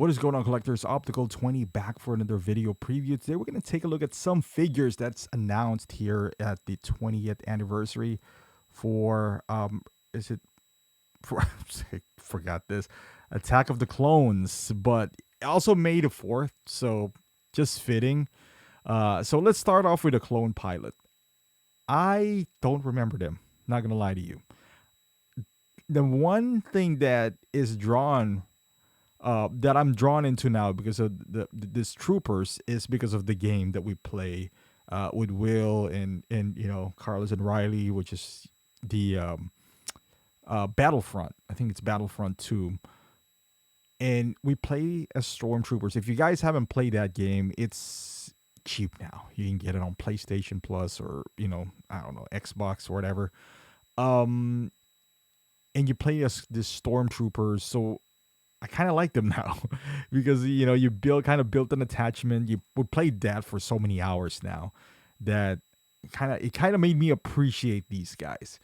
What is going on, collectors? Optical 20 back for another video preview. Today we're going to take a look at some figures that's announced here at the 20th anniversary for is it for I forgot this, Attack of the Clones, but also May the 4th, so just fitting. So let's start off with a clone pilot. I don't remember them, not gonna lie to you. The one thing that is drawn that I'm drawn into now because of this troopers is because of the game that we play with Will and Carlos and Riley, which is the Battlefront. I think it's Battlefront 2. And we play as stormtroopers. If you guys haven't played that game, it's cheap now. You can get it on PlayStation Plus or I don't know, Xbox or whatever. And you play as this stormtroopers. So I kind of like them now because you build an attachment. We played that for so many hours now that it kind of made me appreciate these guys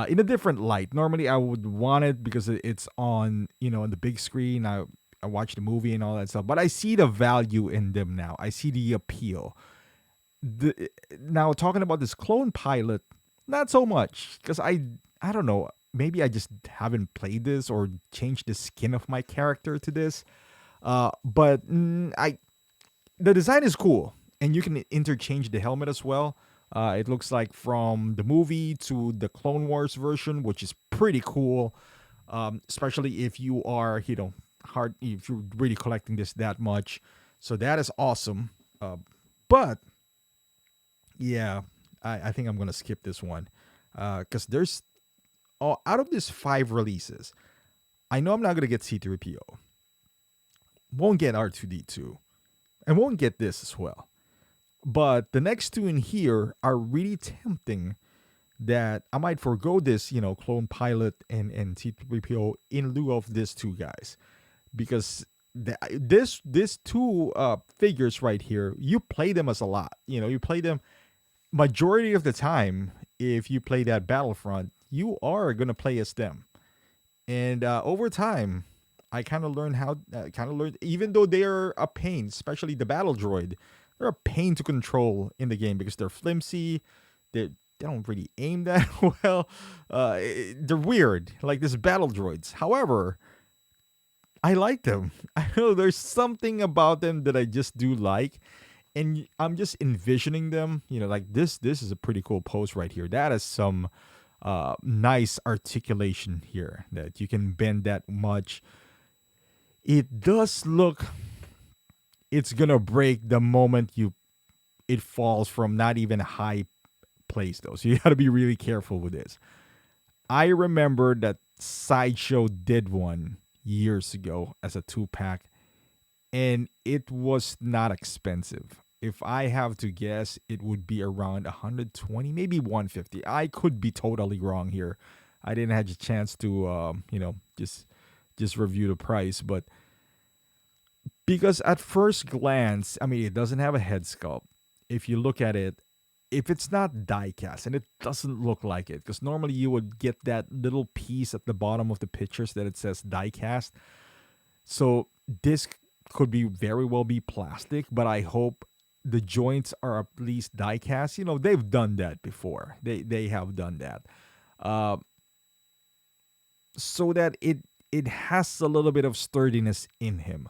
in a different light. Normally I would want it because it's on on the big screen. I watch the movie and all that stuff, but I see the value in them now. I see the appeal. Now talking about this clone pilot, not so much because I don't know. Maybe I just haven't played this or changed the skin of my character to this. But the design is cool, and you can interchange the helmet as well. It looks like from the movie to the Clone Wars version, which is pretty cool. Especially if you are, if you're really collecting this that much. So that is awesome. But yeah, I think I'm gonna skip this one because there's out of these 5 releases, I know I'm not going to get C3PO. Won't get R2D2. And won't get this as well. But the next 2 in here are really tempting that I might forego this, clone pilot and C3PO in lieu of these 2 guys. Because this 2 figures right here, you play them as a lot. You play them majority of the time. If you play that Battlefront, you are going to play as them. And over time, I kind of learned even though they're a pain, especially the battle droid, they're a pain to control in the game because they're flimsy. They don't really aim that well. They're weird, like this battle droids. However, I like them. I know there's something about them that I just do like. And I'm just envisioning them, like this is a pretty cool pose right here. That is some nice articulation here that you can bend that much. It does look it's gonna break the moment it falls from not even a high place though. So you gotta be really careful with this. I remember that Sideshow did one years ago as a 2-pack. And it was not expensive. If I have to guess, it would be around 120, maybe 150. I could be totally wrong here. I didn't have a chance to, just review the price. But because at first glance, I mean, it doesn't have a head sculpt. If you look at it, if it's not die cast, and it doesn't look like it, because normally you would get that little piece at the bottom of the pictures that it says die cast. So this could be very well be plastic, but I hope the joints are at least die cast. They've done that before. They have done that, so that it has a little bit of sturdiness in him.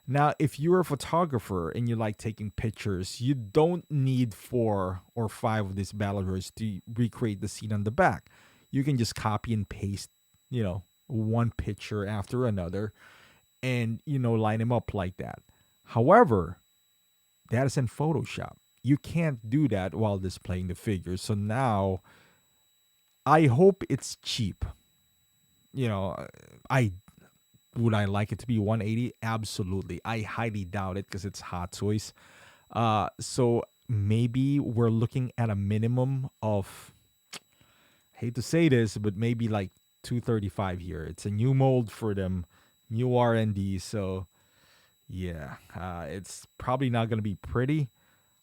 Now, if you're a photographer and you like taking pictures, you don't need 4 or 5 of these battle droids to recreate the scene on the back. You can just copy and paste, one picture after another and line them up like that. However, that is in Photoshop. You can't do that while displaying the figures. So now I hope it's cheap. I like it to be 180? Absolutely. I highly doubt it because it's Hot Toys. So maybe we're looking at a minimum of, I hate to say this, but maybe like 235 here. It's a new mold for them. New R&D, so yeah, it's probably not going to be pretty.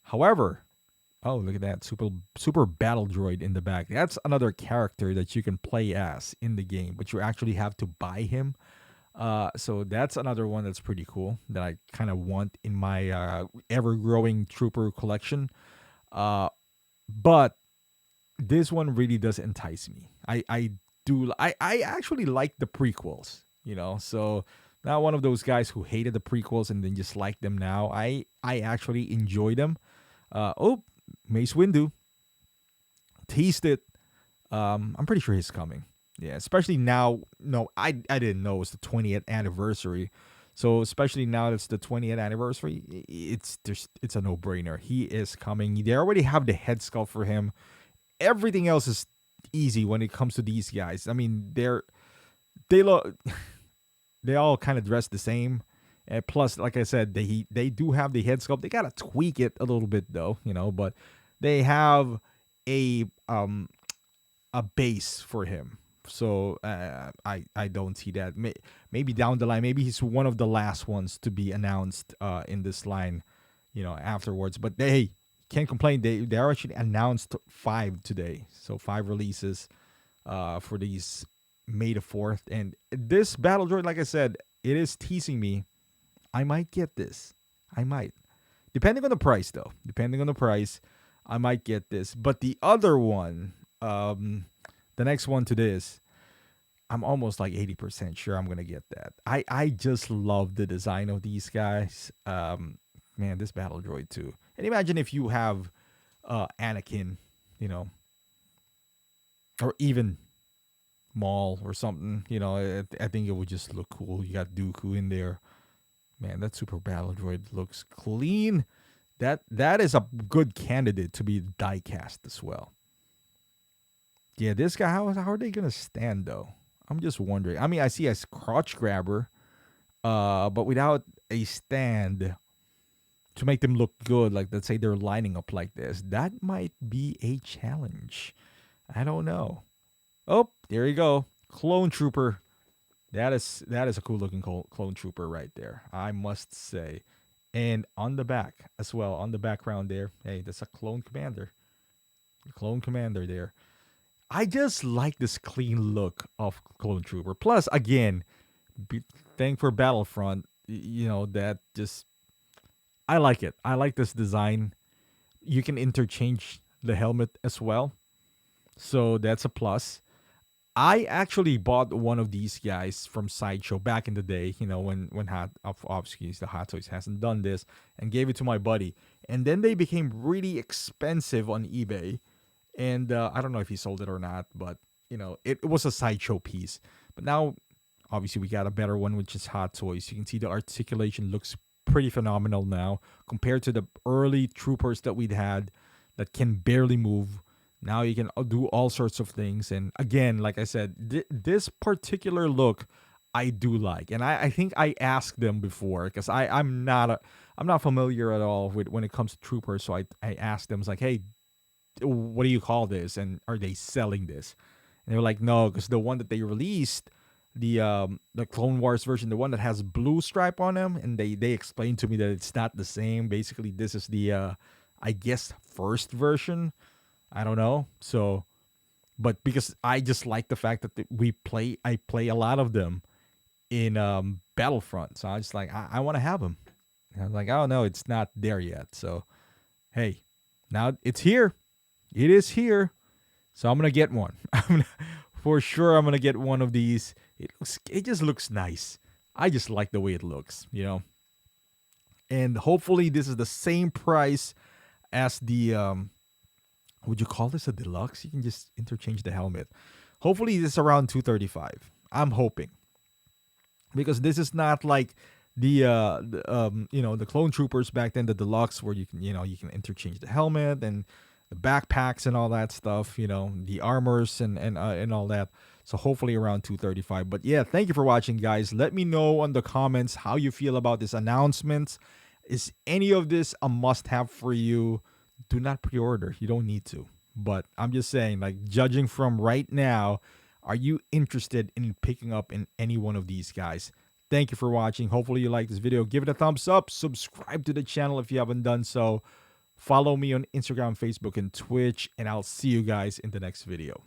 However, oh, look at that super battle droid in the back. That's another character that you can play as in the game, but you actually have to buy him. So that's another one that's pretty cool that I kind of want in my ever growing trooper collection. Uh, but this one really does entice me. I actually like the prequels, so not one of those guys who hated the prequels and then just like them now. I actually enjoy them. Oh, Mace Windu teased it. I'm pretty sure he's coming. Yeah, especially now. No, I didn't know it was the 20th anniversary. So especially now that it's the 20th anniversary, it's a no brainer. He is coming. They already have the head sculpt for him. Everything else is easy when it comes to these guys. I mean, they look they all kind of dress the same. And plus, like I said, they do have the head sculpt. They gotta tweak it a little bit though, but they have a um a base for him. So I don't see that. Maybe down the line, maybe he's one of the last ones to be announced in this line, afterwards. But they can't complain. They actually announced 5 today, so 5 releases for these May the 4th. And this battle droid, like I said, it is teasing me. I might get this. I might, depending on the price though. Depending on the price, I might get this. But the other one, the next one to this, I'm almost like 80% sure I'm gonna get that. I just love the design of these guys. Man, this battle droid too. And imagine if you have Anakin, or even Maul or something. I think it would just look cool. You got Dooku in there. Man, that super battle droid looks clean. That is a good candidate to be die cast as well. Yeah, this guy, how are they gonna stand though? I'm just wondering. I mean, I see a crotch grabber, but without a stand to make them look good. Like, let's say they're lining up like this. That might be a challenge. I don't know. Oh, there you go, clone trooper. That is a cool looking clone trooper right there, I must say. And on the back as well, on the background there, hey, that's a clone commander. Clone commander there. I just like this clean look of Clone Trooper. Plus, again, thank for Battlefront, that just, I like it. I like this design. You can interchange the helmet as well, so that's a plus. I actually bought one of these guys from Sideshow back in the day, when obviously the Hot Toys hasn't done this, and gave it to my buddy. And then they became really expensive on eBay. And I don't know if he sold it or not, but it was a Sideshow piece. But now, obviously, we got a better one, which is Hot Toys. You can see the articulation looks pretty phenomenal now compared to the early troopers that we'd had that can barely move. Now you can do all sorts of things. And again, like I said, this particular look I do like. And I think I asked them before, because I'm not familiar at all with when it comes to troopers. So I asked them, it's like, hey, what do you call this, and are they selling this? And they were like, no, because the one that they released, the Clone Wars version, the one that has blue stripe on them, and they explained to me that it's not the same. Basically, this is the I guess first version. I don't know. So, but because I just like the fact that I play a lot of them in Battlefront, so I just like, I want to have them. And I was like, oh no, it's not there yet. So, hey, now it's here. It is here, so I'm gonna get one. For sure, I'm gonna get one of these. It just looks nice. I just like the way it looks, And hopefully, this is the same price as the would you call this a deluxe? You can just interchange the helmet. Hopefully, this is around 235. I'm hoping, because this is not like the clone troopers back then, the deluxe, where you can interchange the helmet and the backpacks and all that stuff, the armors and all that. So hopefully around 235. But yeah, thank you for watching, guys. Let me know on the comments how you feel about this announcement. Is any of this a must-have for you? Do not pre-order. You don't need to. But I'm just saying, like, judging from right now, are you interested in picking up in any one of these guys? Thank you for watching. Hopefully you like this video. Give it a thumbs up. Subscribe to the channel if you haven't done so. Follow me on Instagram, Facebook, and Twitch, and I'll see you guys in the next video.